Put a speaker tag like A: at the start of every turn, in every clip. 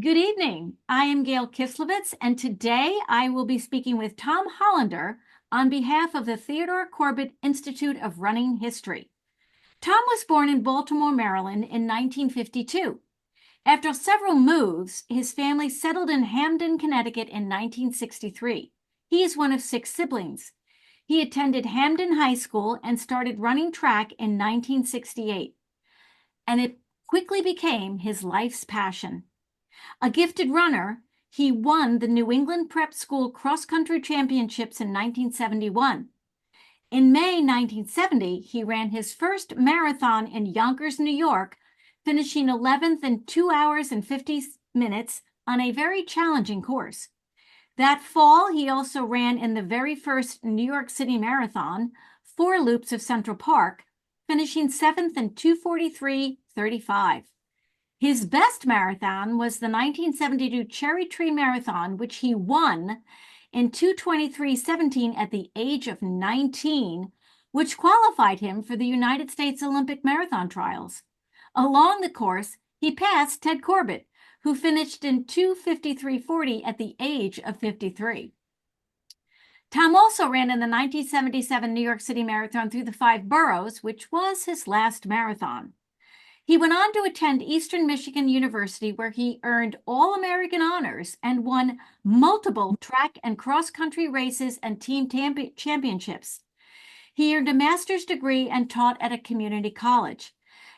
A: Good evening. I am Gail Kislevitz, and today I will be speaking with Tom Hollander on behalf of the Theodore Corbett Institute of Running History. Tom was born in Baltimore, Maryland in 1952. After several moves, his family settled in Hamden, Connecticut in 1963. He is one of six siblings. He attended Hamden High School and started running track in 1968, and it quickly became his life's passion. A gifted runner, he won the New England Prep School Cross Country Championships in 1971. In May 1970, he ran his first marathon in Yonkers, New York, finishing 11th in 2 hours and 50 minutes on a very challenging course. That fall, he also ran in the very first New York City Marathon, 4 loops of Central Park, finishing 7th in 2:43:35. His best marathon was the 1972 Cherry Tree Marathon, which he won in 2:23:17 at the age of 19, which qualified him for the United States Olympic Marathon Trials. Along the course, he passed Ted Corbett, who finished in 2:53:40 at the age of 53. Tom also ran in the 1977 New York City Marathon through the 5 boroughs, which was his last marathon. He went on to attend Eastern Michigan University, where he earned All-American honors and won multiple track and cross-country races and team championships. He earned a master's degree and taught at a community college.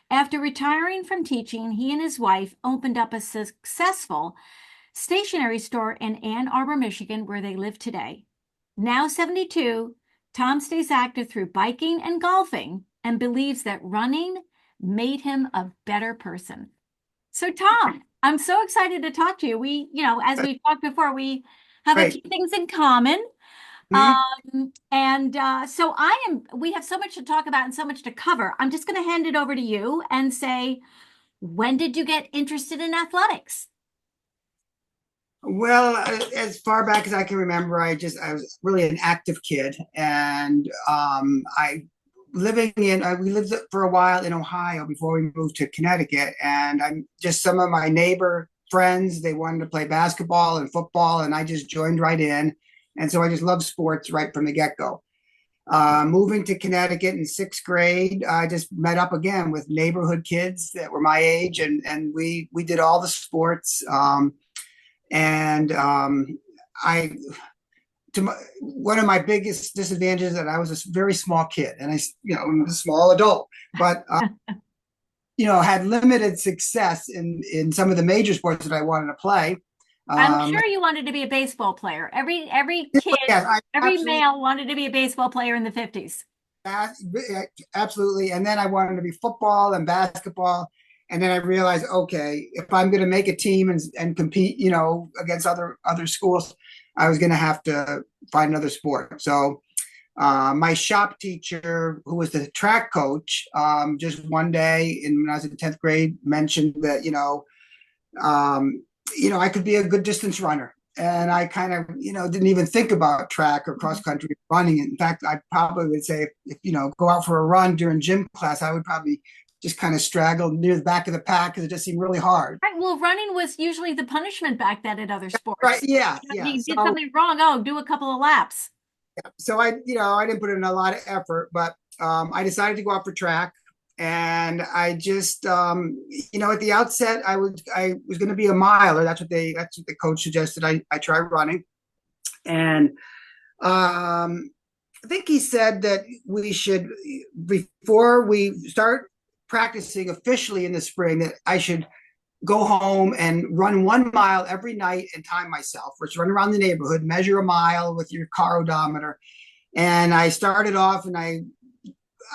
A: After retiring from teaching, he and his wife opened up a successful stationery store in Ann Arbor, Michigan, where they live today. Now 72, Tom stays active through biking and golfing and believes that running made him a better person. So, Tom, I'm so excited to talk to you. As we've talked before, we have a few
B: Right.
A: things in common.
B: Mhm.
A: We have so much to talk about and so much to cover. I'm just going to hand it over to you and say, when did you get interested in athletics?
B: Well, as far back as I can remember, I was really an active kid, and we lived for a while in Ohio before we moved to Connecticut, and I'm just some of my neighbor friends, they wanted to play basketball and football, and I just joined right in, and so I just love sports right from the get-go. Moving to Connecticut in sixth grade, I just met up again with neighborhood kids that were my age, and we did all the sports. And I to my, One of my biggest disadvantages that I was a very small kid, and I'm a small adult, but had limited success in some of the major sports that I wanted to play.
A: I'm
B: Um,
A: sure you wanted to be a baseball player. Every kid,
B: yes, I
A: every
B: absolutely,
A: male wanted to be a baseball player in the 50s.
B: absolutely, and then I wanted to be football and basketball. And then I realized, okay, if I'm going to make a team and compete, against other schools, I was going to have to find another sport. So my shop teacher, who was the track coach, just one day when I was in 10th grade, mentioned that I could be a good distance runner. And I kind of, didn't even think about track or cross country running. In fact, I probably would say if go out for a run during gym class, I would probably just kind of straggle near the back of the pack because it just seemed really hard.
A: Right. Well, running was usually the punishment back then in other
B: Right.
A: sports.
B: Yeah. Yeah.
A: You did something wrong. Oh, do a couple of laps.
B: So I didn't put in a lot of effort, but I decided to go out for track. And I just, at the outset, I was going to be a miler. That's what the coach suggested. I try running. And I think he said that we should, before we start practicing officially in the spring, that I should go home and run 1 mile every night and time myself, which run around the neighborhood, measure a mile with your car odometer. And I started off, and I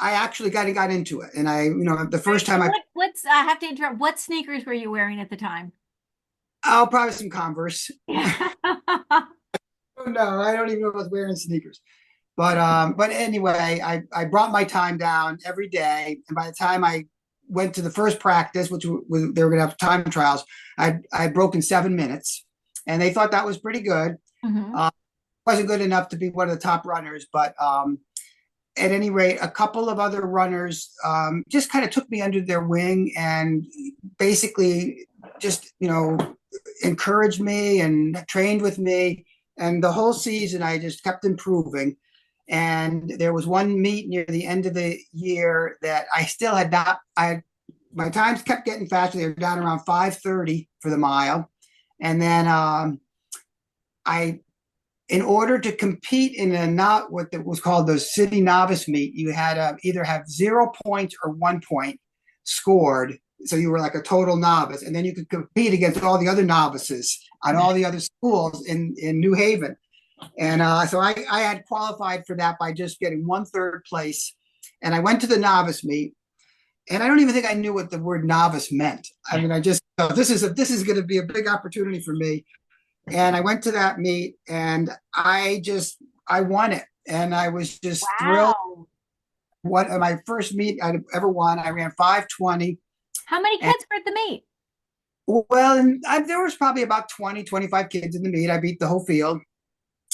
B: actually got into it. And the
A: Right.
B: first time
A: I have to interrupt. What sneakers were you wearing at the time?
B: I'll probably some Converse. No, I don't even know if I was wearing sneakers. But anyway, I brought my time down every day, and by the time I went to the first practice, which was, they were going to have time trials, I'd broken 7 minutes, and they thought that was pretty good.
A: Mhm.
B: Wasn't good enough to be one of the top runners, but at any rate, a couple of other runners just kind of took me under their wing and basically just encouraged me and trained with me. And the whole season, I just kept improving. And there was one meet near the end of the year that I still had not. My times kept getting faster. They were down around 5:30 for the mile, and then I in order to compete in a not what was called the city novice meet, you had to either have 0 points or 1 point scored. So you were like a total novice, and then you could compete against all the other novices on all the other schools in New Haven. And so I had qualified for that by just getting 1/3 place. And I went to the novice meet, and I don't even think I knew what the word novice meant. I mean, I just this is going to be a big opportunity for me. And I went to that meet, and I won it, and I was just thrilled.
A: Wow.
B: What my first meet I ever won, I ran 5:20.
A: How many
B: And
A: kids were at the meet?
B: well, and there was probably about 20, 25 kids in the meet. I beat the whole field,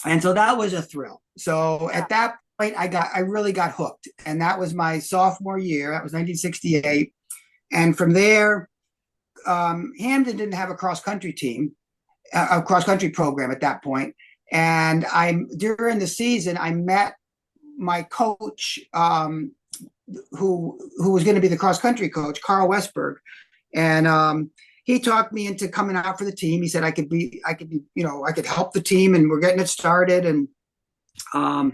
B: and so that was a thrill. So
A: Yeah.
B: at that point, I really got hooked, and that was my sophomore year. That was 1968, and from there, Hamden didn't have a cross country team, a cross country program at that point. And I during the season, I met my coach, who was going to be the cross country coach, Carl Westberg, and he talked me into coming out for the team. He said I could be, I could help the team, and we're getting it started. And I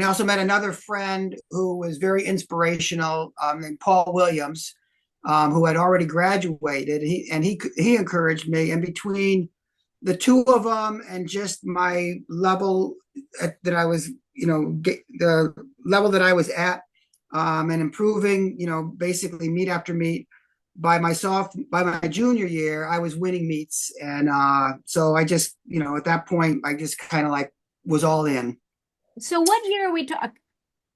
B: also met another friend who was very inspirational, named Paul Williams, who had already graduated. He encouraged me, and between the two of them and just my level that I was, the level that I was at, and improving, basically meet after meet. By my junior year, I was winning meets, and so I just, at that point, I just kind of like was all in.
A: So what year are we talking?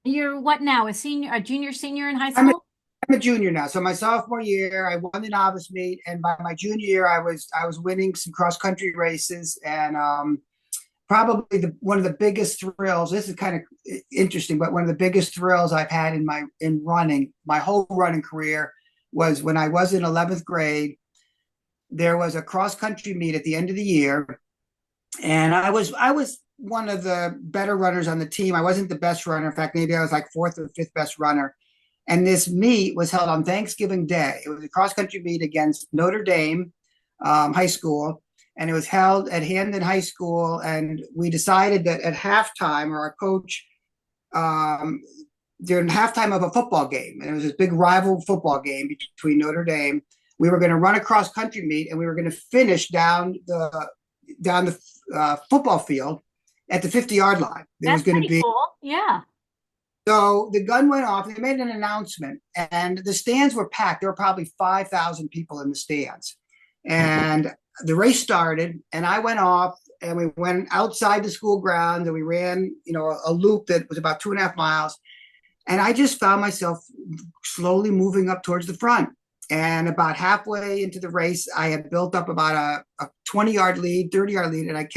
A: You're what now? A senior, a junior, senior in high
B: I'm a,
A: school?
B: I'm a junior now, so my sophomore year, I won the novice meet, and by my junior year, I was winning some cross country races, and probably one of the biggest thrills. This is kind of interesting, but one of the biggest thrills I've had in running my whole running career was when I was in 11th grade. There was a cross country meet at the end of the year, and I was one of the better runners on the team. I wasn't the best runner. In fact, maybe I was like fourth or fifth best runner. And this meet was held on Thanksgiving Day. It was a cross country meet against Notre Dame High School, and it was held at Hamden High School. And we decided that at halftime, or our coach, during halftime of a football game, and it was this big rival football game between Notre Dame, we were going to run a cross country meet, and we were going to finish down the football field at the 50-yard line. There was
A: That's
B: going to
A: pretty
B: be
A: cool. Yeah.
B: So the gun went off, and they made an announcement, and the stands were packed. There were probably 5,000 people in the stands. And the race started, and I went off, and we went outside the school grounds, and we ran, a loop that was about 2.5 miles. And I just found myself slowly moving up towards the front. And about halfway into the race, I had built up about a 20-yard lead, 30-yard lead, and it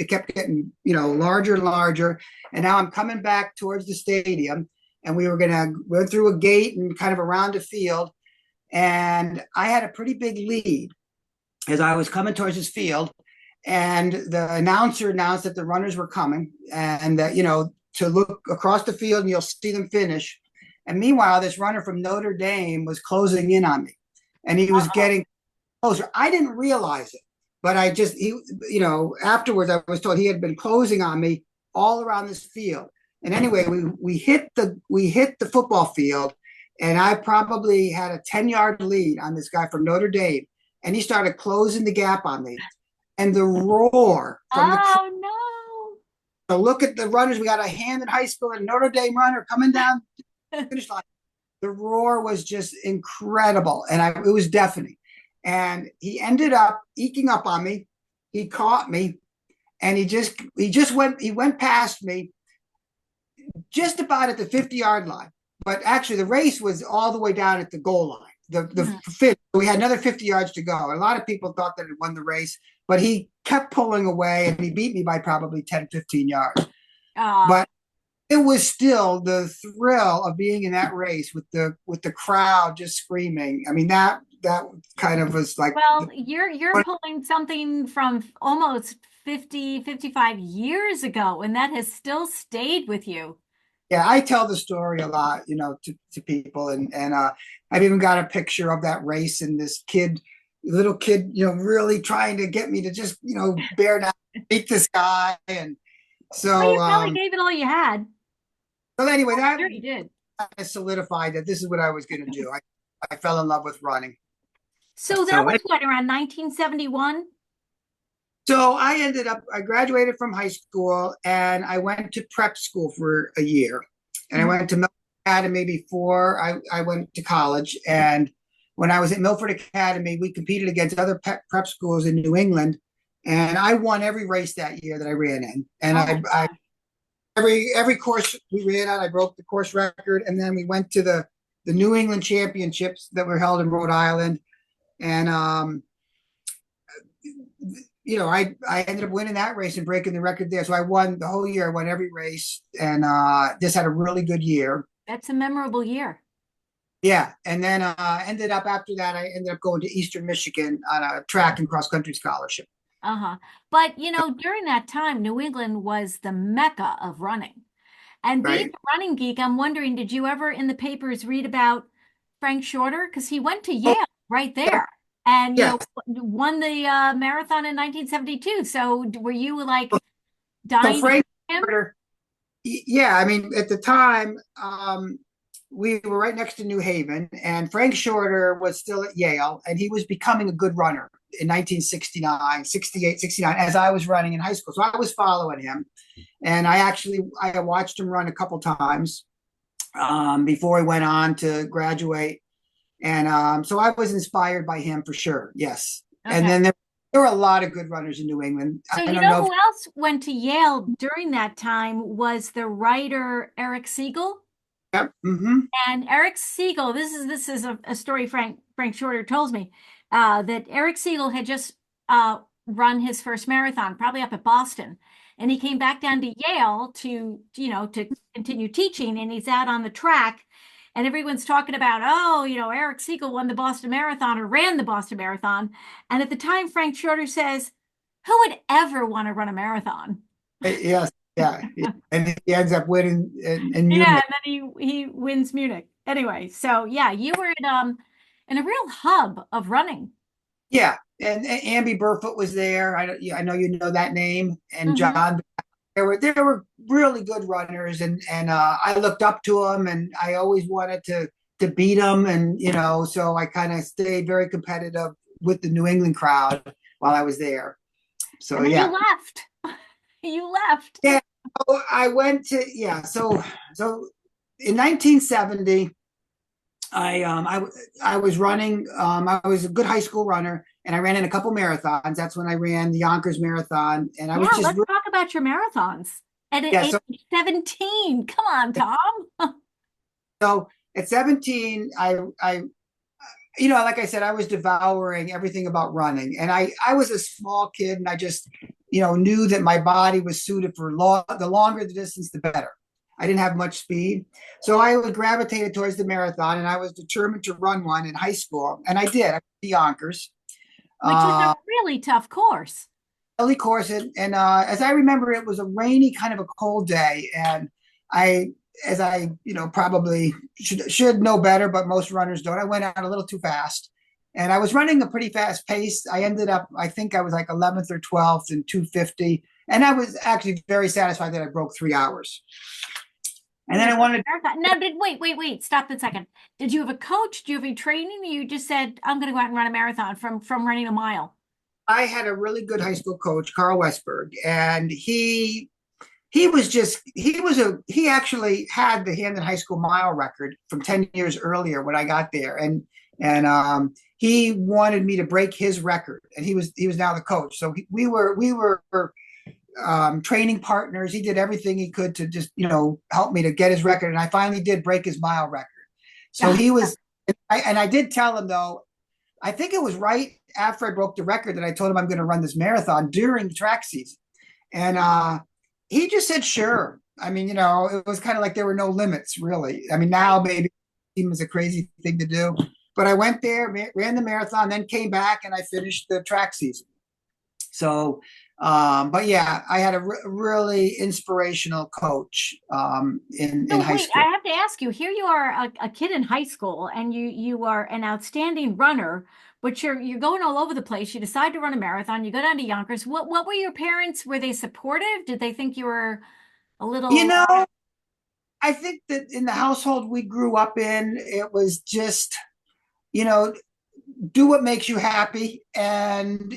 B: kept getting, larger and larger. And now I'm coming back towards the stadium, and we were going to go through a gate and kind of around a field. And I had a pretty big lead as I was coming towards this field. And the announcer announced that the runners were coming, and that, to look across the field and you'll see them finish. And meanwhile, this runner from Notre Dame was closing in on me, and he was getting closer. I didn't realize it, but afterwards I was told he had been closing on me all around this field. And anyway, we hit the football field, and I probably had a 10-yard lead on this guy from Notre Dame, and he started closing the gap on me. And the roar from the crowd,
A: Oh no.
B: to look at the runners. We got a Hamden High School and Notre Dame runner coming down the finish line. The roar was just incredible, and it was deafening. And he ended up eking up on me. He caught me, and he went past me just about at the 50-yard line. But actually, the race was all the way down at the goal line. We had another 50 yards to go. A lot of people thought that it won the race, but he kept pulling away, and he beat me by probably 10, 15 yards. But it was still the thrill of being in that race with the crowd just screaming. I mean, that that kind of was like
A: Well, you're pulling something from almost 50, 55 years ago, and that has still stayed with you.
B: yeah, I tell the story a lot, to people, and I've even got a picture of that race and this kid, little kid, really trying to get me to just, bear down, meet this guy, and
A: Well,
B: so
A: you probably gave it all you had.
B: so anyway,
A: I'm
B: that
A: sure you did.
B: solidified that this is what I was going to do. I fell in love with running.
A: So that
B: So
A: was what, around 1971?
B: So I graduated from high school and I went to prep school for a year. And I
A: Mhm.
B: went to Milford Academy before I went to college. And when I was at Milford Academy, we competed against other prep schools in New England. And I won every race that year that I ran in. And
A: Oh my
B: I
A: God.
B: every course we ran on, I broke the course record. And then we went to the New England Championships that were held in Rhode Island. And I ended up winning that race and breaking the record there. So I won the whole year. I won every race, and just had a really good year.
A: That's a memorable year.
B: Yeah, and then ended up after that. I ended up going to Eastern Michigan on a track and cross country scholarship.
A: Uh-huh. But during that time, New England was the mecca of running. And being
B: Right?
A: a running geek, I'm wondering, did you ever in the papers read about Frank Shorter? Because he went to
B: Oh,
A: Yale right
B: yeah,
A: there and,
B: yeah.
A: won the marathon in 1972. So were you like
B: So
A: dying to
B: Frank
A: beat him?
B: Carter, yeah. I mean, at the time, we were right next to New Haven, and Frank Shorter was still at Yale, and he was becoming a good runner in 1969, 68, 69, as I was running in high school. So I was following him. And I watched him run a couple times before he went on to graduate, and so I was inspired by him for sure. Yes, and
A: Okay.
B: then there were a lot of good runners in New England.
A: So
B: I
A: you
B: don't
A: know
B: know if
A: who else went to Yale during that time was the writer Eric Siegel.
B: yep, mm-hmm,
A: And Eric Siegel, this is a story Frank Shorter tells me, that Eric Siegel had just run his first marathon, probably up at Boston, and he came back down to Yale to continue teaching, and he's out on the track, and everyone's talking about, oh, Eric Siegel won the Boston Marathon or ran the Boston Marathon, and at the time Frank Shorter says, who would ever want to run a marathon?
B: yes, yeah, yeah, and he ends up winning in
A: Yeah,
B: Munich.
A: and then he wins Munich. Anyway, so yeah, you were in a real hub of running.
B: Yeah, and Amby Burfoot was there. I know you know that name, and
A: Hmm.
B: John. There were really good runners, and I looked up to them, and I always wanted to beat them, and so I kind of stayed very competitive with the New England crowd while I was there. So
A: And then you
B: yeah,
A: left. You left.
B: yeah. So I went to yeah. So in 1970, I was running. I was a good high school runner, and I ran in a couple marathons. That's when I ran the Yonkers Marathon, and I was
A: Yeah,
B: just
A: let's talk about your marathons. At
B: yeah.
A: age 17. Come on, Tom.
B: So at 17, like I said, I was devouring everything about running. And I was a small kid and I just, knew that my body was suited for the longer the distance, the better. I didn't have much speed. So I was gravitated towards the marathon and I was determined to run one in high school. And I did. I did the Yonkers.
A: Which is a
B: Uh,
A: really tough course.
B: Early course. And as I remember, it was a rainy, kind of a cold day. And I, as I, probably should know better, but most runners don't. I went out a little too fast, and I was running a pretty fast pace. I ended up, I think I was like 11th or 12th in 250, and I was actually very satisfied that I broke 3 hours. And
A: And
B: then
A: you
B: I
A: broke the
B: wanted,
A: marathon. Now, wait, stop a second. Did you have a coach? Do you have any training? Or you just said, I'm going to go out and run a marathon from running a mile.
B: I had a really good high school coach, Carl Westberg, and he actually had the Hamden High School mile record from 10 years earlier when I got there, and he wanted me to break his record, and he was now the coach. So we were training partners. He did everything he could to just help me to get his record, and I finally did break his mile record. So he was, and I did tell him though. I think it was right after I broke the record that I told him I'm going to run this marathon during the track season, and he just said sure. I mean, it was kind of like there were no limits really. I mean, now
A: Right.
B: maybe it seems a crazy thing to do, But I went there, ran the marathon, then came back and I finished the track season. So, but yeah, I had a really inspirational coach in
A: So
B: high
A: wait, I
B: school.
A: have to ask you, here you are a kid in high school and you are an outstanding runner, but you're going all over the place. You decide to run a marathon, you go down to Yonkers. What were your parents? Were they supportive? Did they think you were a
B: You
A: little
B: know, I think that in the household we grew up in, it was just, you know, do what makes you happy, and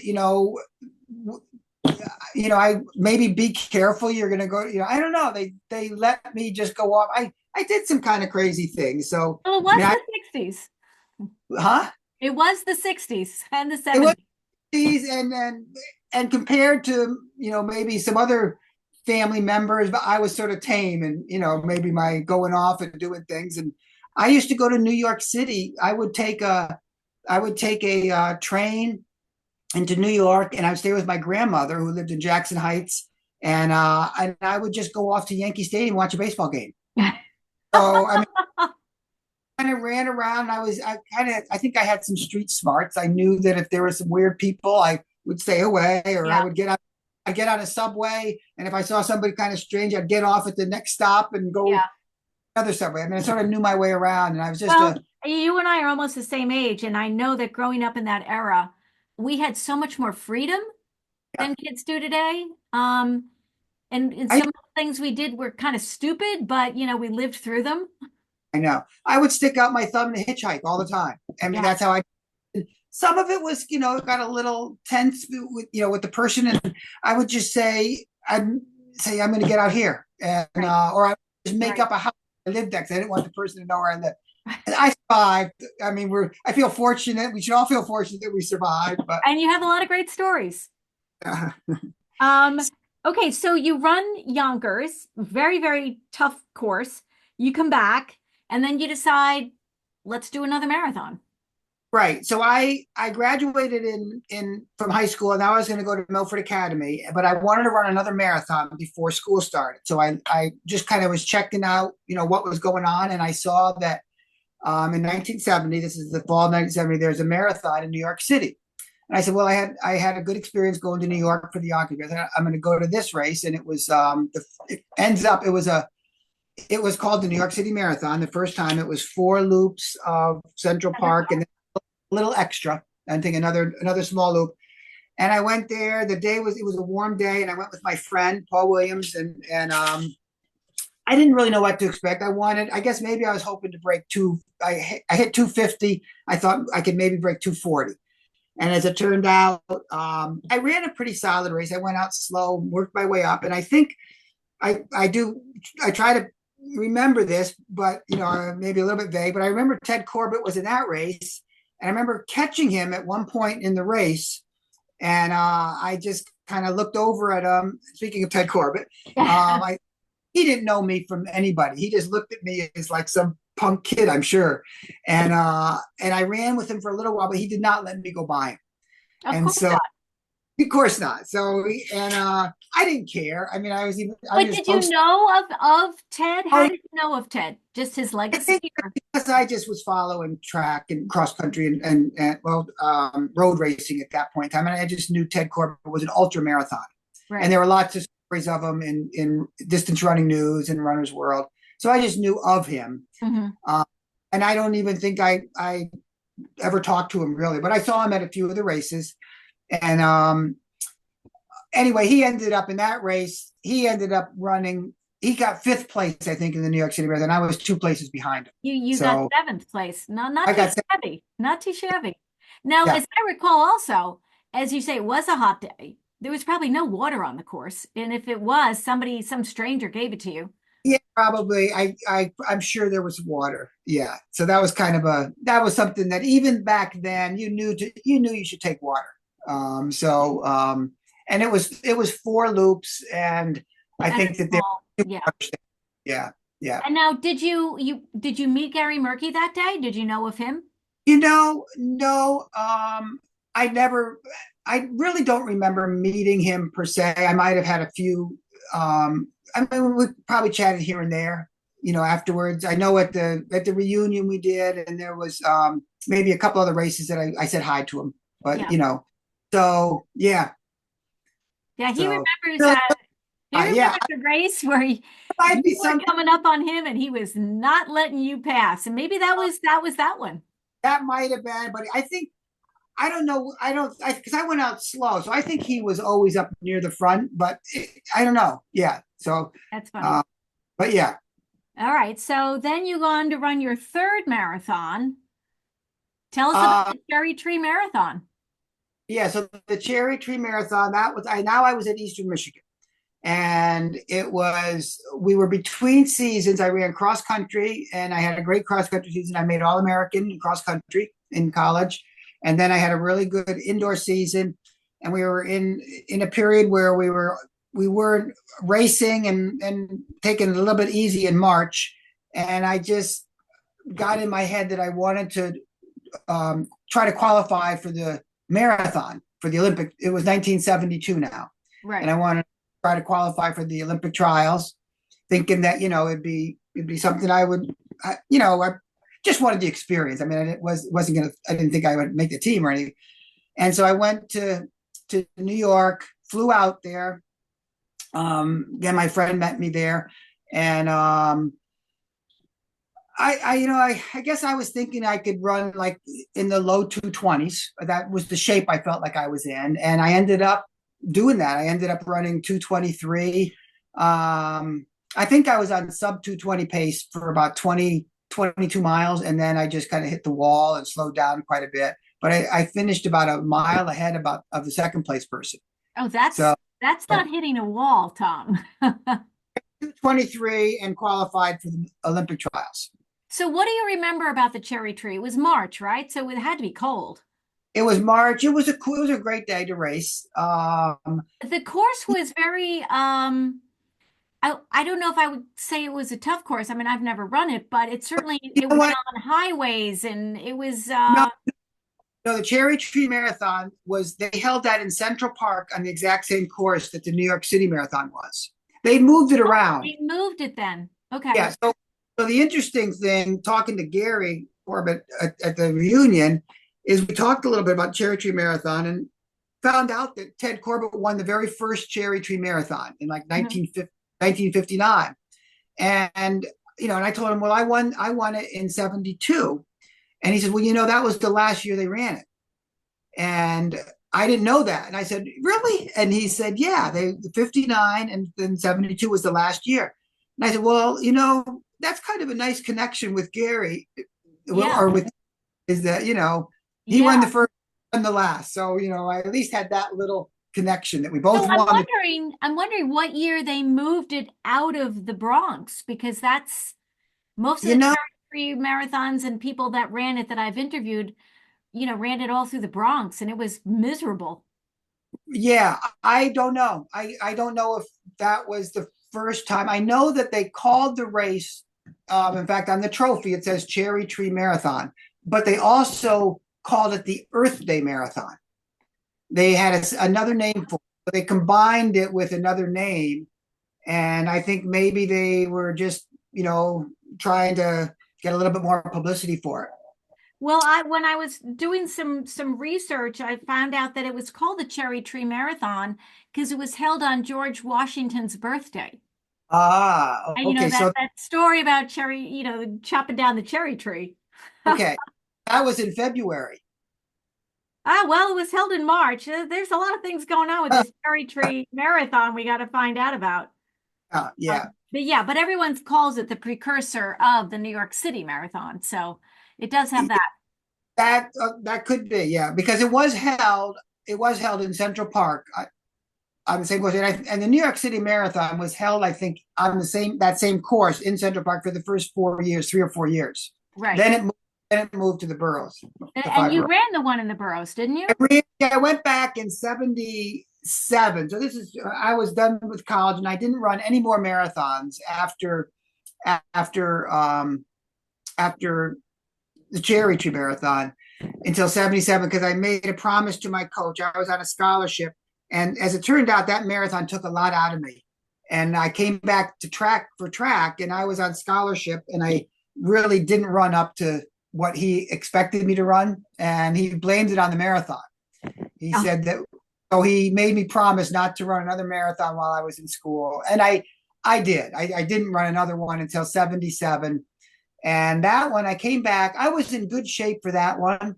B: I maybe be careful. You're gonna go. I don't know. They let me just go off. I did some kind of crazy things. So
A: well, it
B: I
A: was
B: mean,
A: the 60s.
B: huh?
A: It was the 60s and the
B: It was
A: 70s.
B: these, and compared to maybe some other family members, but I was sort of tame, and maybe my going off and doing things. And I used to go to New York City. I would take a train into New York, and I would stay with my grandmother who lived in Jackson Heights, and I would just go off to Yankee Stadium and watch a baseball game. So I mean, kind of ran around. I think I had some street smarts. I knew that if there were some weird people, I would stay away, or I
A: Yeah.
B: would get out. I'd get on a subway, and if I saw somebody kind of strange, I'd get off at the next stop and go
A: Yeah.
B: another subway. I mean, I sort of knew my way around, and I was just
A: Well,
B: a
A: you and I are almost the same age, and I know that growing up in that era, we had so much more freedom
B: yeah.
A: than kids do today. And
B: I
A: some of the ththings we did were kind of stupid, but we lived through them.
B: I know. I would stick out my thumb to hitchhike all the time. I mean,
A: Yeah,
B: that's how I. Some of it was, got a little tense with the person, and I would just I'd say I'm going to get out here, and
A: right,
B: or I would just make
A: right.
B: up a house I lived at because I didn't want the person to know where I lived. And I survived. I mean, I feel fortunate. We should all feel fortunate that we survived, but
A: And you have a lot of great stories.
B: uh,
A: Um, okay, so you run Yonkers, very, very tough course. You come back, and then you decide, let's do another marathon.
B: right. So I graduated in from high school, and now I was going to go to Milford Academy, but I wanted to run another marathon before school started. So I just kind of was checking out, what was going on, and I saw that in 1970, this is the fall of 1970, there's a marathon in New York City. And I said, well, I had a good experience going to New York for the Yonkers. I'm going to go to this race, and it was it ends up it was called the New York City Marathon. The first time it was 4 loops of Central Park and a little extra. I think another small loop. And I went there. It was a warm day, and I went with my friend Paul Williams, and I didn't really know what to expect. I guess maybe I was hoping to break two. I hit 250. I thought I could maybe break 240. And as it turned out, I ran a pretty solid race. I went out slow, worked my way up, and I think I do. I try to remember this, but maybe a little bit vague. But I remember Ted Corbett was in that race, and I remember catching him at one point in the race, and I just kind of looked over at him. Speaking of Ted Corbett, I he didn't know me from anybody. He just looked at me as like some punk kid, I'm sure. And I ran with him for a little while, but he did not let me go by him.
A: Of
B: And
A: course
B: so
A: not.
B: of course not. So and I didn't care. I mean, I
A: But
B: was
A: did you
B: posting.
A: know of Ted? How
B: Oh,
A: did you know of Ted? Just his
B: I
A: legacy?
B: think
A: Or?
B: because I just was following track and cross country and road racing at that point in time, and I just knew Ted Corbett was an ultra marathon, and
A: Right.
B: there were lots of stories of him in distance running news and Runner's World. So I just knew of him,
A: Hmm.
B: uh, and I don't even think I ever talked to him really, but I saw him at a few of the races, and anyway, he ended up in that race. He ended up running. He got fifth place, I think, in the New York City Marathon. I was 2 places behind him.
A: You got
B: So
A: seventh place. No, not
B: I
A: too
B: got,
A: shabby. Not too shabby. Now,
B: yeah,
A: as I recall, also, as you say, it was a hot day. There was probably no water on the course, and if it was, some stranger gave it to you.
B: yeah, probably. I'm sure there was water. Yeah. So that was something that even back then you knew you should take water. And it was 4 loops, and I
A: And
B: think
A: it's
B: that there,
A: small. Yeah.
B: yeah, yeah.
A: And now, did you meet Gary Murphy that day? Did you know of him?
B: No. I really don't remember meeting him per se. I might have had a few. I mean, we probably chatted here and there, afterwards. I know at the reunion we did, and there was maybe a couple other races that I said hi to him. But
A: Yeah.
B: so yeah.
A: Yeah, he
B: So
A: remembers
B: no,
A: he
B: yeah,
A: remembers the race where
B: it might be
A: you were
B: something
A: coming up on him and he was not letting you pass. And maybe that was that one.
B: that might have been, but I think I don't know. I don't because I went out slow, so I think he was always up near the front. But I don't know. Yeah. So,
A: That's funny.
B: uh, but yeah.
A: All right. So then you go on to run your third marathon. Tell us about
B: Uh,
A: the Cherry Tree Marathon.
B: yeah. So the Cherry Tree Marathon. That was I. Now I was at Eastern Michigan, and we were between seasons. I ran cross country, and I had a great cross country season. I made All American in cross country in college, and then I had a really good indoor season. And we were in a period where we weren't racing and taking it a little bit easy in March. And I just got in my head that I wanted to try to qualify for the marathon for the Olympic. It was 1972 now, and
A: Right.
B: I wanted to try to qualify for the Olympic trials, thinking that it'd be something I would, I just wanted the experience. I mean, wasn't gonna. I didn't think I would make the team or anything, and so I went to New York, flew out there. Then my friend met me there, and I guess I was thinking I could run like in the low 220s. That was the shape I felt like I was in. And I ended up doing that. I ended up running 223. I think I was on sub 220 pace for about 22 miles. And then I just kind of hit the wall and slowed down quite a bit. But I finished about a mile ahead of the second place person.
A: Oh,
B: So
A: that's not hitting a wall, Tom.
B: 223 and qualified for the Olympic trials.
A: So what do you remember about the cherry tree? It was March, right? So it had to be cold.
B: It was March. It was a great day to race.
A: The course was very I don't know if I would say it was a tough course. I mean, I've never run it, but
B: You
A: it
B: know
A: went
B: what?
A: on highways and it was
B: No, no. The Cherry Tree Marathon they held that in Central Park on the exact same course that the New York City Marathon was. They moved it around.
A: they moved it then. Okay.
B: Yeah. So the interesting thing, talking to Gary Corbett at the reunion, is we talked a little bit about Cherry Tree Marathon and found out that Ted Corbett won the very first Cherry Tree Marathon in like
A: Mhm.
B: 1959. And I told him, well, I won it in 72. And he said, well, that was the last year they ran it. And I didn't know that. And I said, really? And he said, yeah, they 59 and then 72 was the last year. And I said, well, that's kind of a nice connection with Gary,
A: Yeah.
B: or with is that, he
A: Yeah.
B: won the first and the last. So, I at least had that little connection that we
A: So
B: both won.
A: I'm wondering what year they moved it out of the Bronx because that's most of
B: You
A: the
B: know,
A: charity marathons and people that ran it that I've interviewed, ran it all through the Bronx and it was miserable.
B: yeah, I don't know. I don't know if that was the first time. I know that they called the race. In fact, on the trophy, it says Cherry Tree Marathon, but they also called it the Earth Day Marathon. They had another name for it. They combined it with another name. And I think maybe they were just, trying to get a little bit more publicity for it.
A: Well, when I was doing some research, I found out that it was called the Cherry Tree Marathon because it was held on George Washington's birthday.
B: Ah,
A: And
B: okay.
A: that story about cherry, chopping down the cherry tree.
B: Okay. That was in February.
A: Ah, well, it was held in March. There's a lot of things going on with this cherry tree marathon we got to find out about.
B: Yeah.
A: But yeah, but everyone calls it the precursor of the New York City Marathon. So it does have that.
B: That could be, yeah, because it was held in Central Park on the same course, and the New York City Marathon was held, I think, on that same course in Central Park for the first 4 years, 3 or 4 years.
A: Right.
B: Then it moved to the boroughs, the
A: And
B: five
A: you
B: boroughs.
A: ran the one in the boroughs, didn't you?
B: I went back in 77. So I was done with college, and I didn't run any more marathons after after the Cherry Tree Marathon until 77 because I made a promise to my coach. I was on a scholarship. And as it turned out, that marathon took a lot out of me. And I came back to track, and I was on scholarship, and I really didn't run up to what he expected me to run, and he blamed it on the marathon. He
A: Oh,
B: said that, so he made me promise not to run another marathon while I was in school. And I did. I didn't run another one until 77. And that one, I came back. I was in good shape for that one,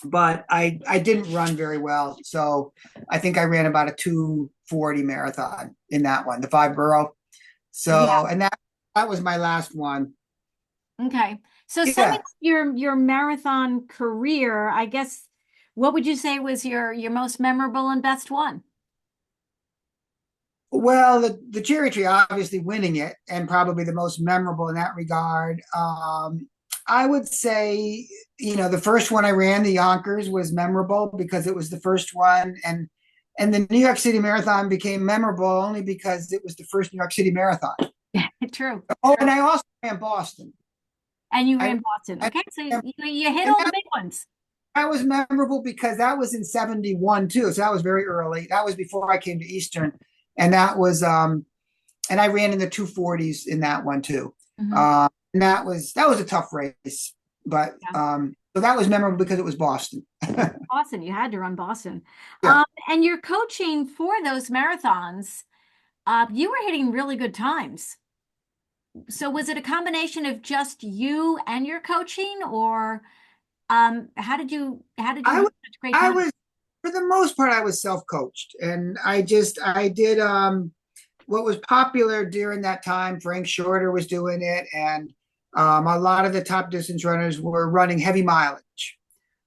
B: but I didn't run very well. So I think I ran about a 2:40 marathon in that one, the 5 borough.
A: yeah.
B: So, and that was my last one.
A: Okay. So summing
B: Yeah.
A: up your marathon career, I guess what would you say was your most memorable and best one?
B: Well, the cherry tree, obviously winning it, and probably the most memorable in that regard. I would say, the first one I ran, the Yonkers, was memorable because it was the first one, and the New York City Marathon became memorable only because it was the first New York City Marathon.
A: True,
B: Oh, and
A: true.
B: I also ran Boston.
A: And you
B: I,
A: ran Boston.
B: I
A: Okay, so you hit
B: and
A: all the big ones.
B: that was memorable because that was in 71 too. So that was very early. That was before I came to Eastern. And that was and I ran in the 2:40s in that one too.
A: Hmm.
B: And that was a tough race. But
A: Yeah.
B: so that was memorable because it was Boston.
A: Boston, you had to run Boston.
B: Yeah.
A: And your coaching for those marathons, you were hitting really good times. So was it a combination of just you and your coaching, or how did you
B: I
A: hit
B: was
A: such great
B: I
A: times?
B: was for the most part I was self-coached, and I did what was popular during that time. Frank Shorter was doing it, and a lot of the top distance runners were running heavy mileage.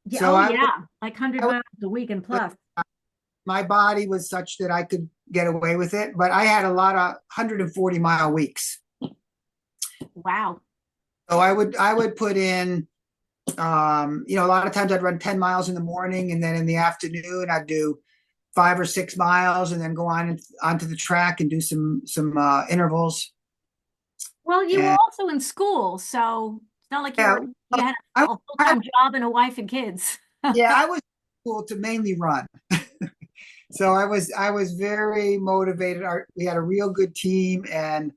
A: Yeah,
B: So
A: oh yeah, like 100
B: I was
A: miles a week and plus.
B: my body was such that I could get away with it, but I had a lot of 140-mile weeks.
A: Wow.
B: So I would put in, a lot of times I'd run 10 miles in the morning, and then in the afternoon I'd do 5 or 6 miles, and then go onto the track and do some intervals.
A: Well, you were
B: And
A: also in school, so it's not like
B: yeah,
A: you had
B: I,
A: a
B: I
A: full-time job and a wife and kids.
B: yeah, I was cool to mainly run. So I was very motivated. We had a real good team, and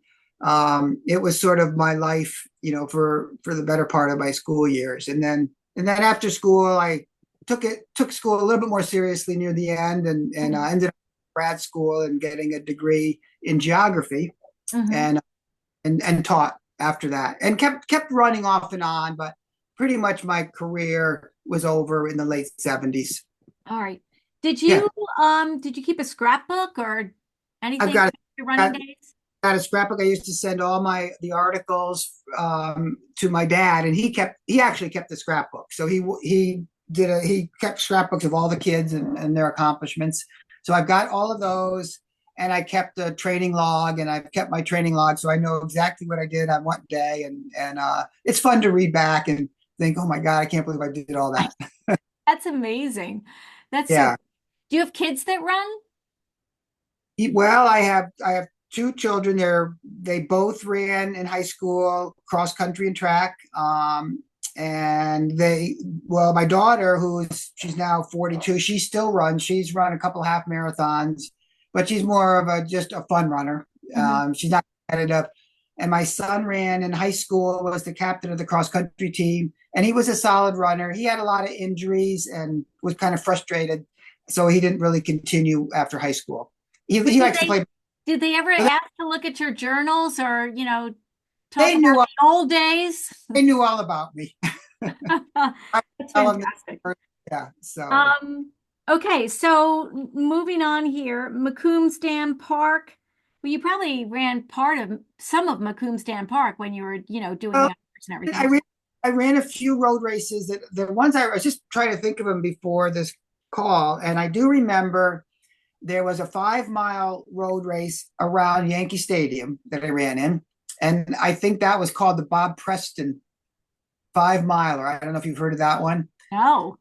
B: it was sort of my life, for the better part of my school years. And then after school, I took school a little bit more seriously near the end, and
A: Mhm.
B: ended up in grad school and getting a degree in geography,
A: Mhm.
B: and and taught after that, and kept running off and on, but pretty much my career was over in the late 70s.
A: All right. Did
B: Yeah,
A: you did you keep a scrapbook or
B: I've
A: anything
B: got
A: from your running
B: got
A: days?
B: got a scrapbook. I used to send all the articles to my dad, and he actually kept the scrapbook. So he kept scrapbooks of all the kids and their accomplishments. So I've got all of those, and I kept a training log, and I've kept my training log, so I know exactly what I did on what day, and it's fun to read back and think, oh my God, I can't believe I did all that.
A: That's amazing. That's so.
B: Yeah.
A: Do you have kids that run?
B: Well, I have two children. They both ran in high school cross country and track. And my daughter, she's now 42, she still runs. She's run a couple half marathons, but she's more of just a fun runner.
A: Hmm.
B: She's not competitive. And my son ran in high school, was the captain of the cross country team, and he was a solid runner. He had a lot of injuries and was kind of frustrated, so he didn't really continue after high school. He,
A: But
B: he likes to play.
A: did they ever
B: But
A: ask to look at your journals or, talk
B: they
A: about
B: knew
A: the old days?
B: they knew all about me. I
A: That's
B: tell them
A: fantastic.
B: that, yeah. So
A: Um, okay, so moving on here, McCombs Dam Park. Well, you probably ran part of some of McCombs Dam Park when you were, doing the
B: well,
A: hours and
B: I
A: everything.
B: ran I ran a few road races. That the ones I was just trying to think of them before this call, and I do remember there was a 5 mile road race around Yankee Stadium that I ran in, and I think that was called the Bob Preston 5 miler. I don't know if you've heard of that one.
A: No.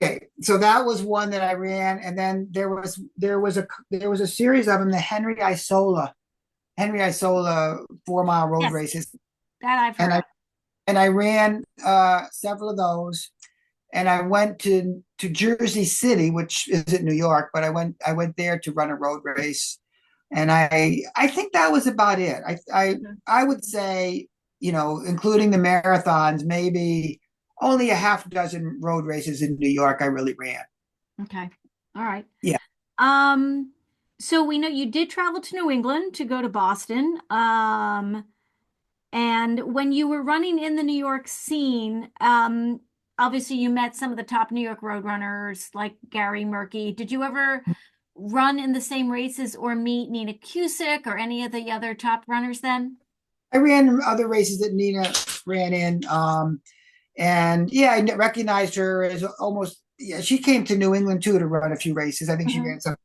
B: Okay, so that was one that I ran, and then there was a series of them, the Henry Isola 4 mile road
A: Yes,
B: races,
A: that I've
B: and
A: heard
B: I
A: of.
B: and I ran several of those, and I went to Jersey City, which is in New York, but I went there to run a road race, and I think that was about it. I
A: Mhm.
B: I would say, including the marathons, maybe only a half dozen road races in New York I really ran.
A: Okay. All right.
B: Yeah.
A: Um, so we know you did travel to New England to go to Boston. And when you were running in the New York scene, obviously you met some of the top New York road runners like Gary Murky. Did you ever run in the same races or meet Nina Cusick or any of the other top runners then?
B: I ran other races that Nina ran in. And yeah, I recognized her as almost, yeah, she came to New England too to run a few races. I think she
A: Mhm.
B: ran some.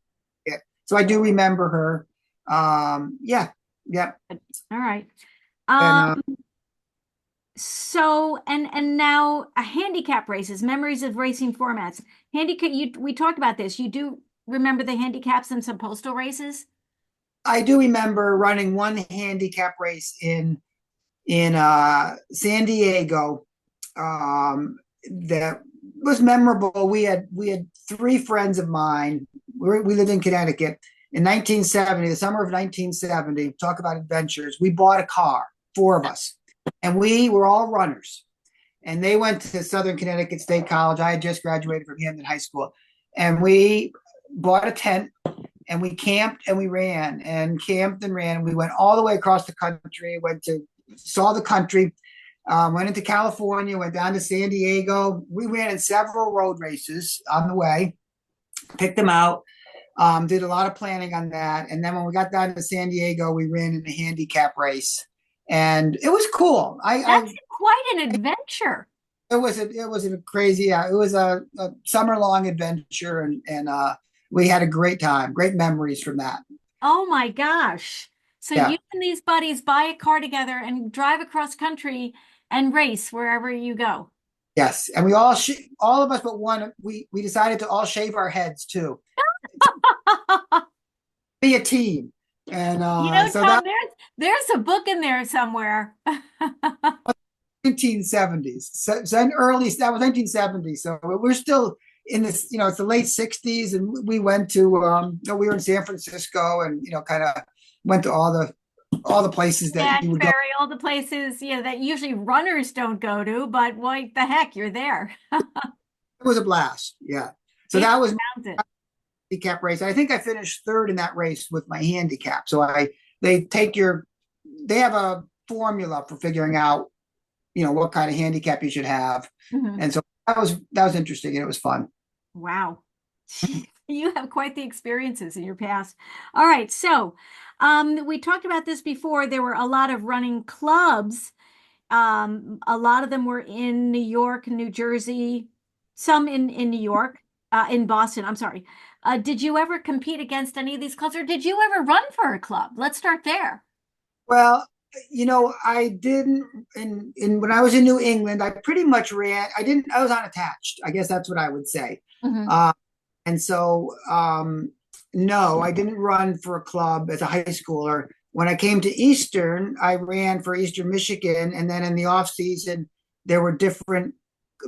B: Yeah. So I do remember her. Yeah. Yeah.
A: All right.
B: And
A: Um, so and now handicap races, memories of racing formats. Handicap, we talked about this. You do remember the handicaps in some postal races?
B: I do remember running one handicap race in San Diego that was memorable. We had three friends of mine. We lived in Connecticut in 1970, the summer of 1970. Talk about adventures. We bought a car, four of us, and we were all runners. And they went to Southern Connecticut State College. I had just graduated from Hampton High School, and we bought a tent and we camped and we ran and camped and ran. We went all the way across the country, went to saw the country, went into California, went down to San Diego. We ran in several road races on the way, picked them out, did a lot of planning on that. And then when we got down to San Diego, we ran in a handicap race. And it was cool.
A: That's quite an adventure.
B: It was a crazy it was a summer long adventure and we had a great time, great memories from that.
A: Oh my gosh. So
B: Yeah.
A: you and these buddies buy a car together and drive across country and race wherever you go.
B: Yes, and all of us but one, we decided to all shave our heads too, be a team, and
A: You know,
B: so
A: Tom,
B: that
A: there's a book in there somewhere.
B: 1970s, so early that was 1970. So we're still in this, it's the late 60s, and we went to we were in San Francisco, and kind of went to all the places that you would go.
A: Danbury, all the places, that usually runners don't go to, but what the heck, you're there.
B: It was a blast. Yeah. So
A: It
B: that was
A: sounds it.
B: handicap race. I think I finished third in that race with my handicap. So they take they have a formula for figuring out, what kind of handicap you should have.
A: Mhm.
B: And so that was interesting and it was fun.
A: Wow. You have quite the experiences in your past. All right. So, we talked about this before. There were a lot of running clubs. A lot of them were in New York, New Jersey, some in New York, in Boston. I'm sorry. Did you ever compete against any of these clubs, or did you ever run for a club? Let's start there.
B: Well, I didn't in when I was in New England, I pretty much ran. I was unattached. I guess that's what I would say.
A: Mhm.
B: Uh, and so no, I didn't run for a club as a high schooler. When I came to Eastern, I ran for Eastern Michigan, and then in the off season, there were different.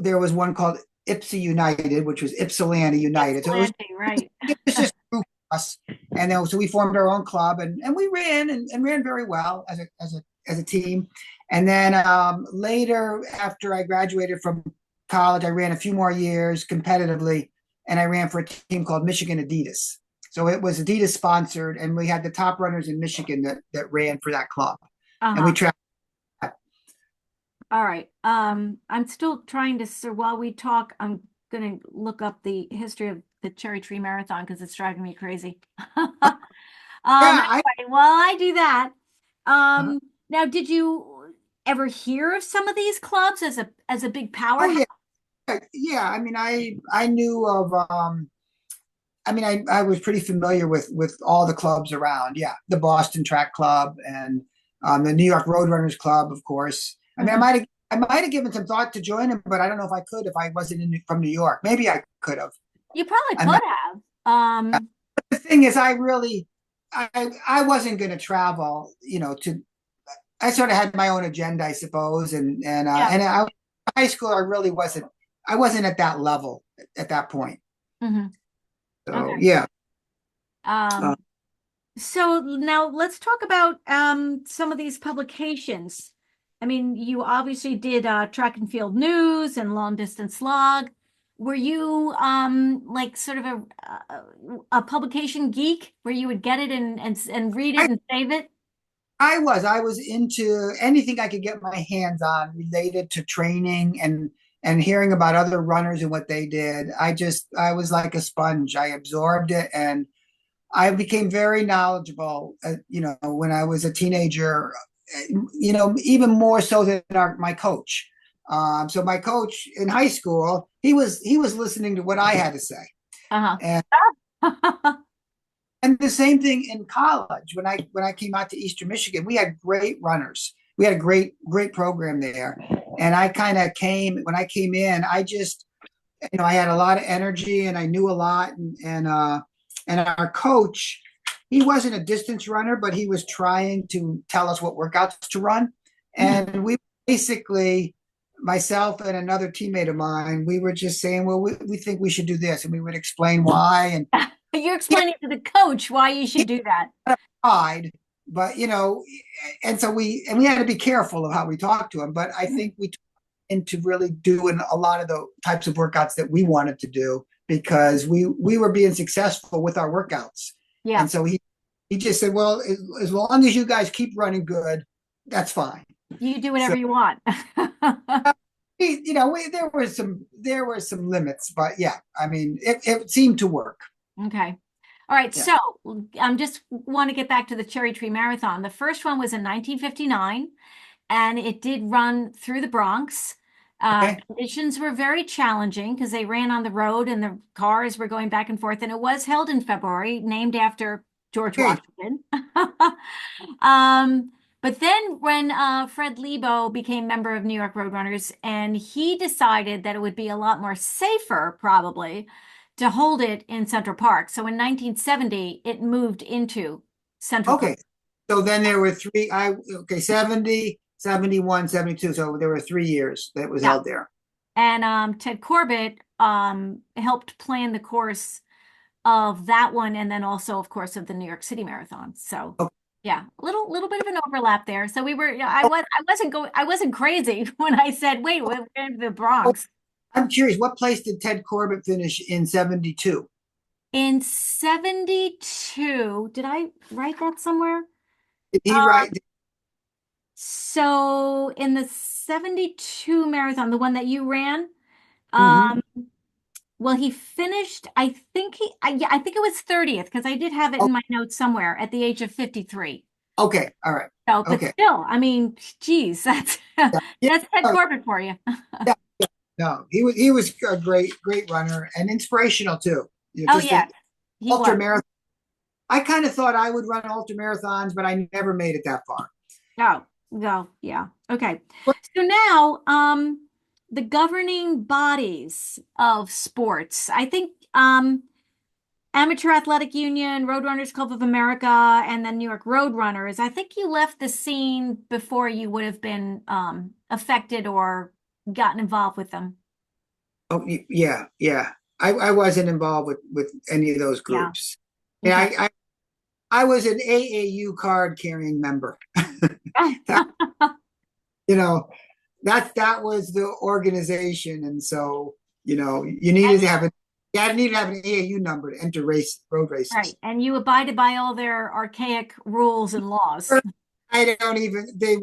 B: There was one called Ipsy United, which was Ypsilanti United. So
A: Ypsilanti, right.
B: it was just a group of us, and then so we formed our own club, and we ran and ran very well as a team. And then later, after I graduated from college, I ran a few more years competitively, and I ran for a team called Michigan Adidas. So it was Adidas sponsored, and we had the top runners in Michigan that ran for that club, and we
A: Uh-huh.
B: tracked.
A: All right. I'm still trying to, so while we talk, I'm gonna look up the history of the Cherry Tree Marathon because it's driving me crazy.
B: Yeah,
A: Anyway, while I do that,
B: uh,
A: now did you ever hear of some of these clubs as a big
B: oh
A: powerhouse?
B: yeah. I mean, I knew of. I was pretty familiar with all the clubs around. Yeah, the Boston Track Club and the New York Roadrunners Club, of course. I mean,
A: Mhm.
B: I might have given some thought to joining, but I don't know if I could if I wasn't from New York. Maybe I could have.
A: You probably
B: I'm not,
A: could have.
B: the thing is, I wasn't going to travel. I sort of had my own agenda, I suppose,
A: Yeah.
B: high school, I wasn't at that level at that point.
A: Hmm.
B: So
A: Okay.
B: yeah. Uh,
A: Um, so now let's talk about some of these publications. I mean, you obviously did track and field news and long distance log. Were you like sort of a publication geek where you would get it and read it
B: I,
A: and save it?
B: I was into anything I could get my hands on related to training and hearing about other runners and what they did. I was like a sponge. I absorbed it and I became very knowledgeable, when I was a teenager, even more so than my coach. So my coach in high school, he was listening to what I had to say.
A: Uh-huh.
B: And and the same thing in college. When I came out to Eastern Michigan, we had great runners. We had a great program there. And I kind of came when I came in, I had a lot of energy and I knew a lot. And our coach, he wasn't a distance runner, but he was trying to tell us what workouts to run.
A: Mhm.
B: And we basically, myself and another teammate of mine, we were just saying, well, we think we should do this. And we would explain why. And
A: You're
B: he
A: explaining to the coach why you should do that.
B: had pride, but, and so we had to be careful of how we talked to him. But I think we took into really doing a lot of the types of workouts that we wanted to do because we were being successful with our workouts.
A: Yeah,
B: And so he just said, well, as long as you guys keep running good, that's fine.
A: you do
B: So
A: whatever you want.
B: there were some limits, but yeah, I mean, it seemed to work.
A: Okay. All right.
B: Yeah.
A: So I'm just want to get back to the Cherry Tree Marathon. The first one was in 1959, and it did run through the Bronx.
B: Okay.
A: Conditions were very challenging because they ran on the road and the cars were going back and forth, and it was held in February, named after George
B: Okay.
A: Washington. Um, but then when Fred Lebo became member of New York Roadrunners, and he decided that it would be a lot more safer, probably, to hold it in Central Park. So in 1970, it moved into Central Park.
B: Okay. So then there were three. 70, 71, 72. So there were 3 years that was
A: Yeah.
B: held there.
A: And Ted Corbett helped plan the course of that one, and then also, of course, of the New York City Marathon. So,
B: Okay.
A: yeah, little bit of an overlap there. So we were, I wasn't crazy when I said, wait, we're going to the Bronx.
B: I'm curious, what place did Ted Corbett finish in 72?
A: In 72, did I write that somewhere?
B: Did he
A: Um,
B: write?
A: so in the 72 marathon, the one that you ran,
B: Mhm.
A: um, well, he finished, yeah, I think it was 30th because I did have it
B: Oh,
A: in my notes somewhere at the age of 53.
B: okay. All right.
A: So, but
B: Okay.
A: still, I mean, geez, that's
B: Yeah. Yeah.
A: that's Ted
B: Oh,
A: Corbett for you.
B: yeah. No, he was a great runner and inspirational too.
A: Oh
B: Just an
A: yes, he
B: ultra
A: was.
B: marathon. I kind of thought I would run ultra marathons, but I never made it that far.
A: Oh, no, yeah. Okay.
B: But
A: So now, the governing bodies of sports, I think, Amateur Athletic Union, Roadrunners Club of America, and then New York Roadrunners. I think you left the scene before you would have been affected or gotten involved with them.
B: yeah, yeah. I wasn't involved with any of those
A: Yeah.
B: groups. And
A: Okay.
B: I was an AAU card carrying member. you know, that was the organization, and so you needed
A: And
B: to have it. You needed to have an AAU number to enter road
A: right,
B: races.
A: and you abided by all their archaic rules and laws.
B: I don't even they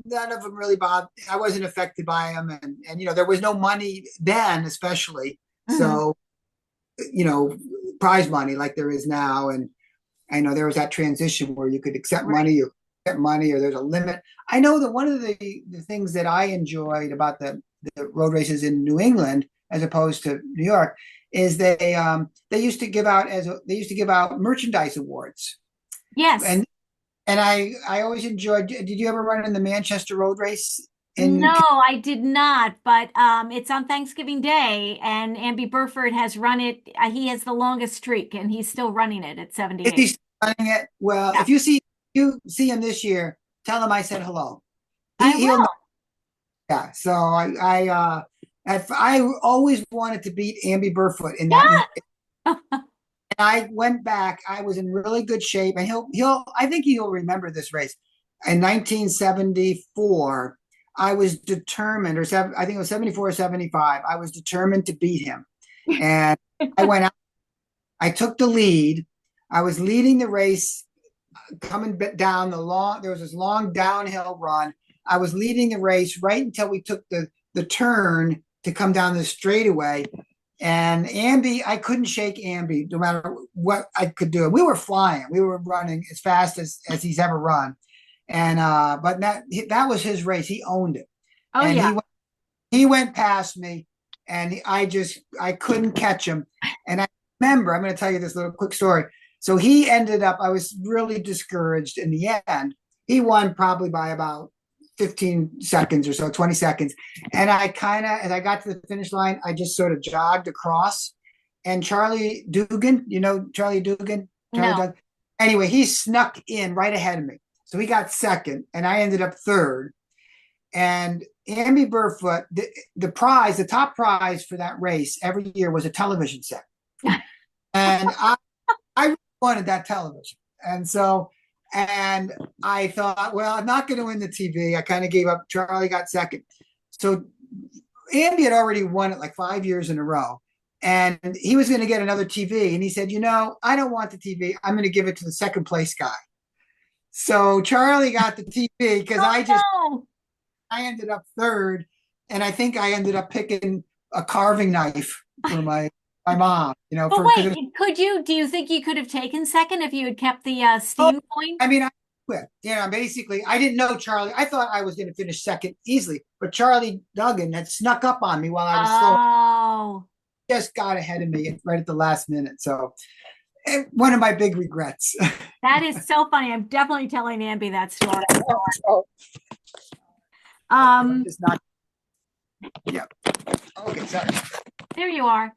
B: none of them really bothered. I wasn't affected by them, and there was no money then, especially
A: Mhm.
B: so you know prize money like there is now, and I know there was that transition where you could accept
A: Right.
B: money or get money or there's a limit. I know that one of the things that I enjoyed about the road races in New England as opposed to New York is they used to give out merchandise awards.
A: Yes.
B: And I always enjoyed. Did you ever run in the Manchester Road Race in?
A: No, I did not, but it's on Thanksgiving Day, and Amby Burford has run it. He has the longest streak, and he's still running it at
B: Is
A: 78.
B: he still running it? Well,
A: Yeah,
B: if you see him this year, tell him I said hello.
A: I
B: He'll know.
A: will.
B: Yeah. So I always wanted to beat Amby Burfoot in that. And
A: Yeah.
B: I went back. I was in really good shape, and he'll I think he'll remember this race. In 1974, I was determined, I think it was 74 or 75. I was determined to beat him. And I went out, I took the lead. I was leading the race coming down there was this long downhill run. I was leading the race right until we took the turn to come down the straightaway. And Amby, I couldn't shake Amby no matter what I could do. We were flying. We were running as fast as he's ever run. And but that was his race. He owned it.
A: Oh,
B: And
A: yeah.
B: he went past me, and I couldn't catch him. And I remember, I'm going to tell you this little quick story. So he ended up, I was really discouraged in the end. He won probably by about 15 seconds or so, 20 seconds. And I kind of, as I got to the finish line, I just sort of jogged across. And Charlie Dugan, you know Charlie Dugan? Charlie
A: No.
B: Dugan? Anyway, he snuck in right ahead of me. So he got second, and I ended up third. And Amby Burfoot, the top prize for that race every year was a television set. And I wanted that television. And I thought, well, I'm not going to win the TV. I kind of gave up. Charlie got second. So Amby had already won it like 5 years in a row. And he was going to get another TV. And he said, I don't want the TV. I'm going to give it to the second place guy. So Charlie got the TV because I ended up third. And I think I ended up picking a carving knife for my mom,
A: But wait, do you think you could have taken second if you had kept the steam coin?
B: I mean, I quit. Basically, I didn't know Charlie. I thought I was going to finish second easily, but Charlie Duggan had snuck up on me while I was slow. Just got ahead of me right at the last minute. So, one of my big regrets.
A: That is so funny. I'm definitely telling Amby that story.
B: Just not. Yeah. Okay. Sorry.
A: There you are.